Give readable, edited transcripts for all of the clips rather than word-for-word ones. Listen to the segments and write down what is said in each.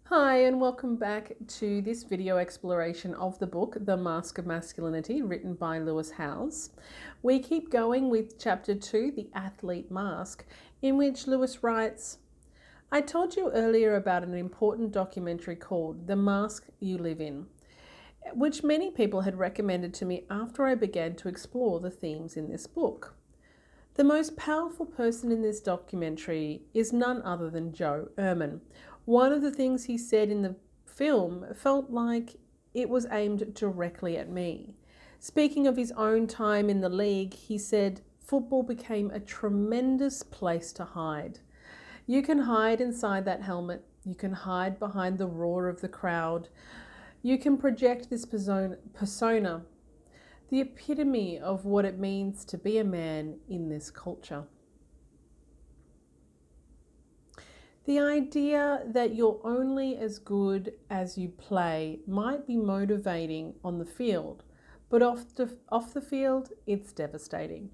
Hi, and welcome back to this video exploration of the book, The Mask of Masculinity, written by Lewis Howes. We keep going with chapter 2, The Athlete Mask, in which Lewis writes, I told you earlier about an important documentary called The Mask You Live In, which many people had recommended to me after I began to explore the themes in this book. The most powerful person in this documentary is none other than Joe Ehrmann. One of the things he said in the film felt like it was aimed directly at me. Speaking of his own time in the league, he said, football became a tremendous place to hide. You can hide inside that helmet. You can hide behind the roar of the crowd. You can project this persona, the epitome of what it means to be a man in this culture. The idea that you're only as good as you play might be motivating on the field, but off the field, it's devastating.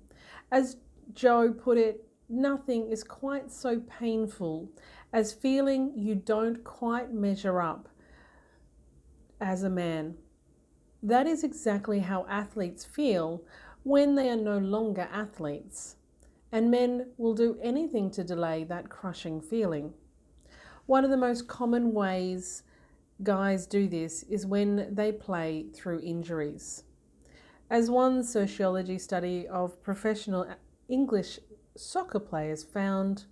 As Joe put it, nothing is quite so painful as feeling you don't quite measure up as a man. That is exactly how athletes feel when they are no longer athletes, and men will do anything to delay that crushing feeling. One of the most common ways guys do this is when they play through injuries. As one sociology study of professional English soccer players found,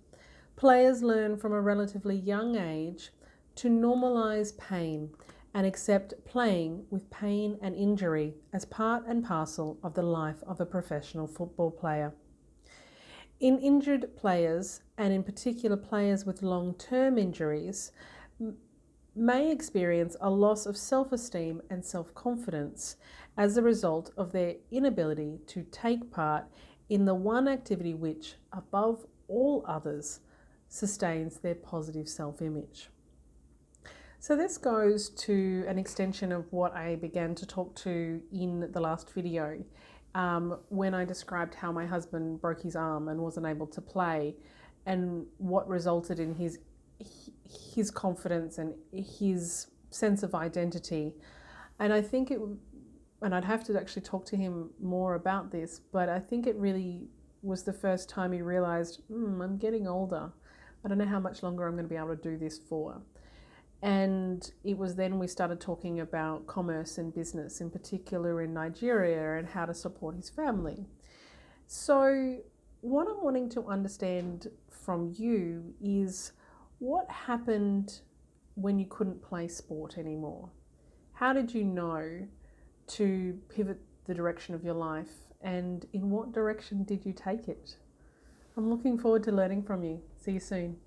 players learn from a relatively young age to normalize pain and accept playing with pain and injury as part and parcel of the life of a professional football player. In injured players, and in particular players with long-term injuries, may experience a loss of self-esteem and self-confidence as a result of their inability to take part in the one activity which, above all others, sustains their positive self-image. So this goes to an extension of what I began to talk to in the last video when I described how my husband broke his arm and wasn't able to play, and what resulted in his confidence and his sense of identity. And I think and I'd have to actually talk to him more about this, but I think it really was the first time he realized, I'm getting older. I don't know how much longer I'm going to be able to do this for. And it was then we started talking about commerce and business, in particular in Nigeria, and how to support his family. So what I'm wanting to understand from you is what happened when you couldn't play sport anymore? How did you know to pivot the direction of your life, and in what direction did you take it? I'm looking forward to learning from you. See you soon.